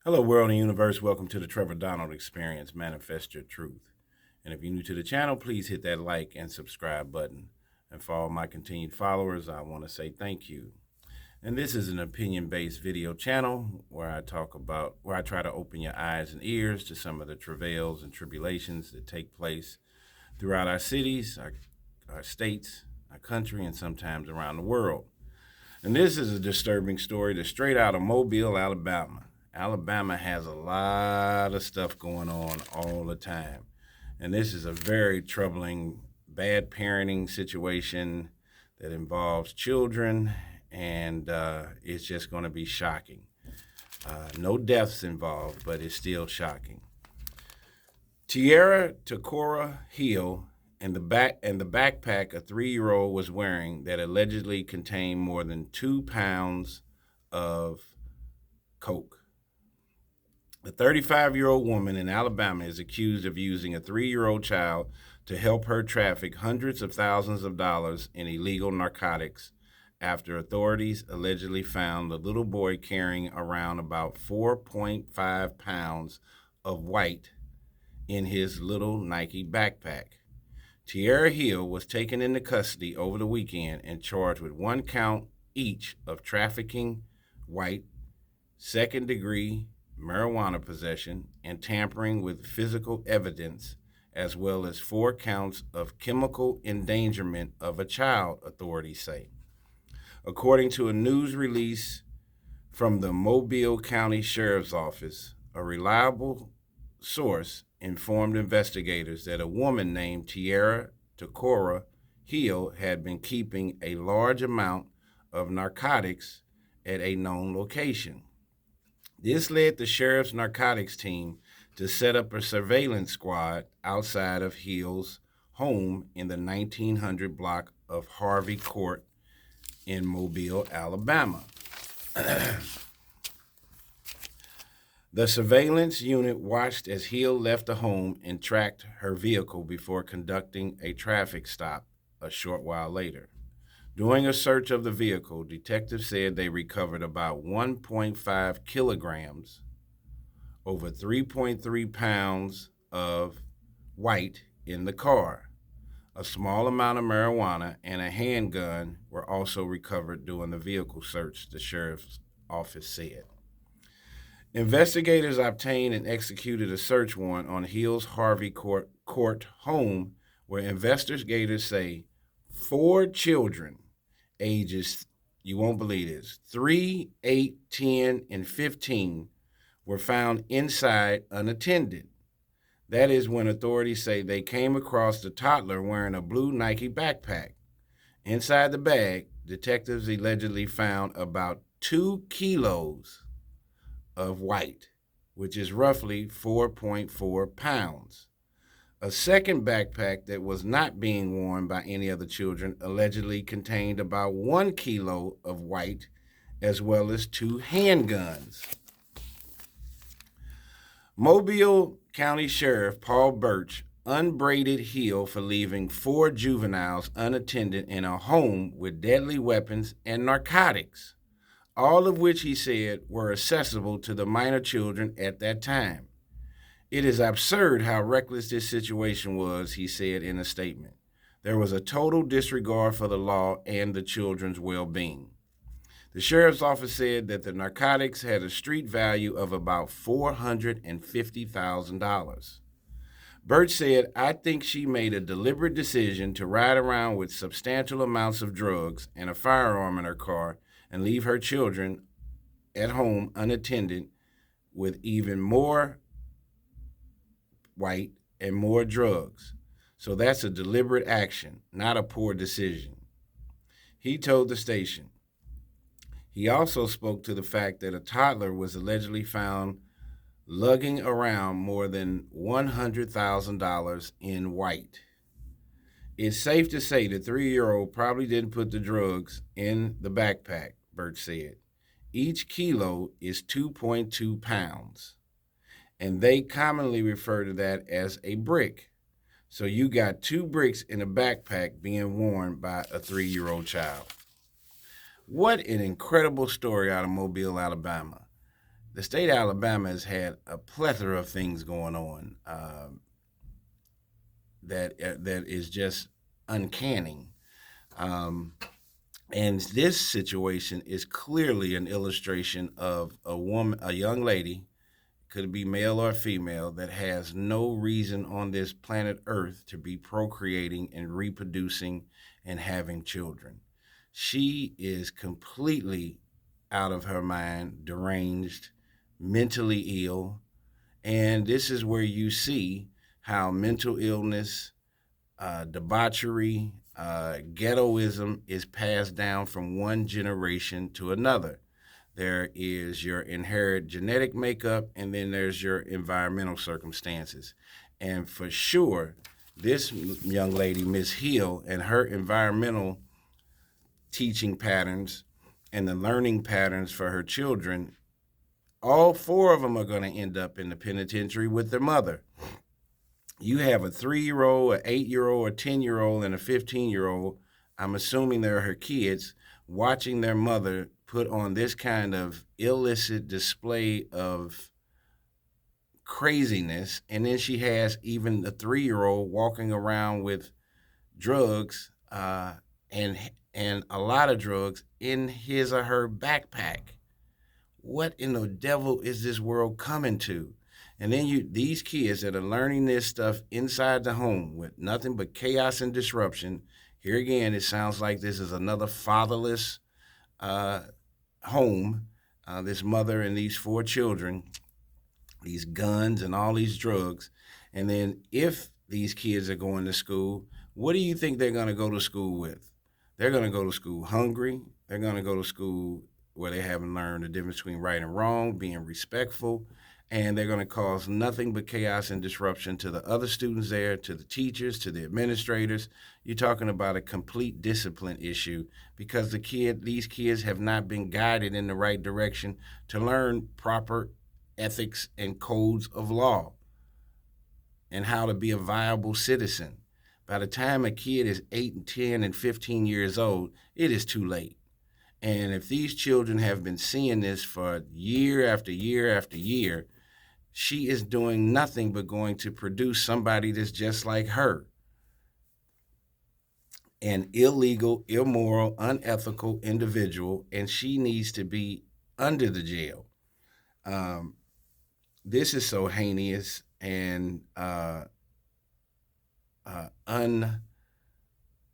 Hello, world and universe. Welcome to the Trevor Donald Experience. Manifest your truth. And if you're new to the channel, please hit that like and subscribe button. And for all my continued followers, I want to say thank you. And this is an opinion-based video channel where I try to open your eyes and ears to some of the travails and tribulations that take place throughout our cities, our states, our country, and sometimes around the world. And this is a disturbing story that's straight out of Mobile, Alabama. Alabama has a lot of stuff going on all the time. And this is a very troubling, bad parenting situation that involves children, and it's just going to be shocking. No deaths involved, but it's still shocking. Tierra Hill and the backpack a 3-year-old was wearing that allegedly contained more than 2 pounds of coke. The 35-year-old woman in Alabama is accused of using a 3-year-old child to help her traffic hundreds of thousands of dollars in illegal narcotics after authorities allegedly found the little boy carrying around about 4.5 pounds of white in his little Nike backpack. Tierra Hill was taken into custody over the weekend and charged with 1 count each of trafficking white, second-degree marijuana possession, and tampering with physical evidence, as well as 4 counts of chemical endangerment of a child, authorities say. According to a news release from the Mobile County Sheriff's Office, a reliable source informed investigators that a woman named Tierra Hill had been keeping a large amount of narcotics at a known location. This led the sheriff's narcotics team to set up a surveillance squad outside of Hill's home in the 1900 block of Harvey Court in Mobile, Alabama. The surveillance unit watched as Hill left the home and tracked her vehicle before conducting a traffic stop a short while later. During a search of the vehicle, detectives said they recovered about 1.5 kilograms, over 3.3 pounds of white in the car. A small amount of marijuana and a handgun were also recovered during the vehicle search, the sheriff's office said. Investigators obtained and executed a search warrant on Hill's Harvey Court home, where investigators say 4 children, ages, you won't believe this, 3, 8, 10, and 15, were found inside unattended. That is when authorities say they came across the toddler wearing a blue Nike backpack. Inside the bag, detectives allegedly found about 2 kilos of white, which is roughly 4.4 pounds. A second backpack that was not being worn by any other children allegedly contained about 1 kilo of white, as well as 2 handguns. Mobile County Sheriff Paul Birch unbraided Hill for leaving 4 juveniles unattended in a home with deadly weapons and narcotics, all of which he said were accessible to the minor children at that time. It is absurd how reckless this situation was, he said in a statement. There was a total disregard for the law and the children's well-being. The sheriff's office said that the narcotics had a street value of about $450,000. Birch said, "I think she made a deliberate decision to ride around with substantial amounts of drugs and a firearm in her car and leave her children at home unattended with even more white and more drugs. So that's a deliberate action, not a poor decision," he told the station. He also spoke to the fact that a toddler was allegedly found lugging around more than $100,000 in white. It's safe to say the 3-year-old probably didn't put the drugs in the backpack, Birch said. Each kilo is 2.2 pounds, and they commonly refer to that as a brick. So you got 2 bricks in a backpack being worn by a 3-year-old child. What an incredible story out of Mobile, Alabama. the state of Alabama has had a plethora of things going on that is just uncanny. Um, and this situation is clearly an illustration of a young lady, could be male or female, that has no reason on this planet Earth to be procreating and reproducing and having children. She is completely out of her mind, deranged, mentally ill. And this is where you see how mental illness, debauchery, ghettoism is passed down from one generation to another. There is your inherent genetic makeup, and then there's your environmental circumstances. And for sure, this young lady, Miss Hill, and her environmental teaching patterns and the learning patterns for her children, all four of them are going to end up in the penitentiary with their mother. You have a 3-year old, an 8-year old, a 10-year old, and a 15-year old. I'm assuming they're her kids watching their mother put on this kind of illicit display of craziness. And then she has even the 3-year old walking around with drugs and and a lot of drugs in his or her backpack. What in the devil is this world coming to? And then these kids that are learning this stuff inside the home with nothing but chaos and disruption. Here again, it sounds like this is another fatherless uh, home. This mother and these 4 children, these guns and all these drugs. And then if these kids are going to school, what do you think they're going to go to school with? They're going to go to school hungry. They're going to go to school where they haven't learned the difference between right and wrong, being respectful, and they're going to cause nothing but chaos and disruption to the other students there, to the teachers, to the administrators. You're talking about a complete discipline issue because these kids have not been guided in the right direction to learn proper ethics and codes of law and how to be a viable citizen. By the time a kid is 8 and 10 and 15 years old, it is too late. And if these children have been seeing this for year after year after year, she is doing nothing but going to produce somebody that's just like her. An illegal, immoral, unethical individual, and she needs to be under the jail. Um, this is so heinous and unadult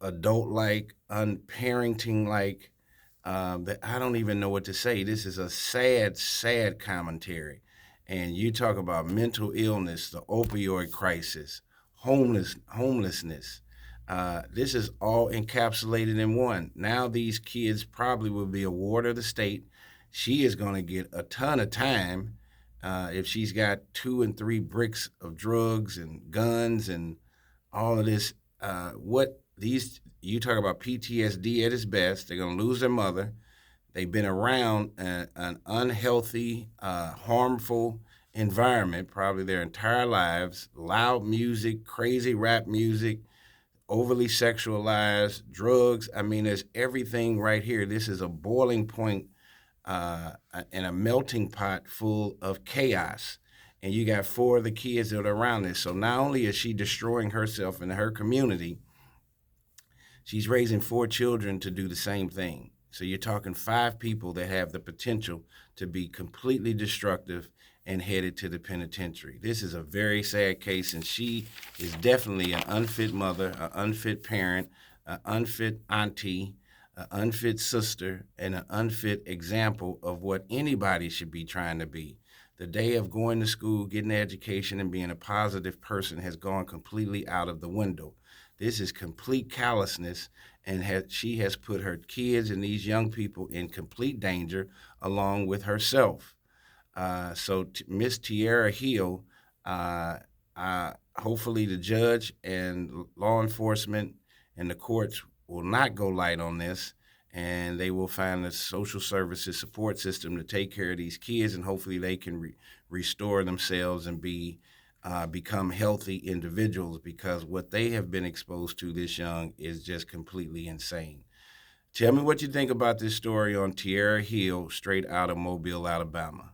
like, unparenting like, that I don't even know what to say. This is a sad, sad commentary. And you talk about mental illness, the opioid crisis, homelessness. This is all encapsulated in one. Now these kids probably will be a ward of the state. She is going to get a ton of time if she's got 2 and 3 bricks of drugs and guns and all of this. You talk about PTSD at its best. They're going to lose their mother. They've been around an unhealthy, harmful environment probably their entire lives. Loud music, crazy rap music, overly sexualized, drugs. I mean, there's everything right here. This is a boiling point and a melting pot full of chaos. And you got 4 of the kids that are around this. So not only is she destroying herself and her community, she's raising 4 children to do the same thing. So you're talking 5 people that have the potential to be completely destructive and headed to the penitentiary. This is a very sad case, and she is definitely an unfit mother, an unfit parent, an unfit auntie, an unfit sister, and an unfit example of what anybody should be trying to be. The day of going to school, getting an education, and being a positive person has gone completely out of the window. This is complete callousness, and she has put her kids and these young people in complete danger along with herself. So Miss Tierra Hill, hopefully the judge and law enforcement and the courts will not go light on this, and they will find a social services support system to take care of these kids, and hopefully they can restore themselves and become healthy individuals, because what they have been exposed to this young is just completely insane. Tell me what you think about this story on Tierra Hill, straight out of Mobile, Alabama.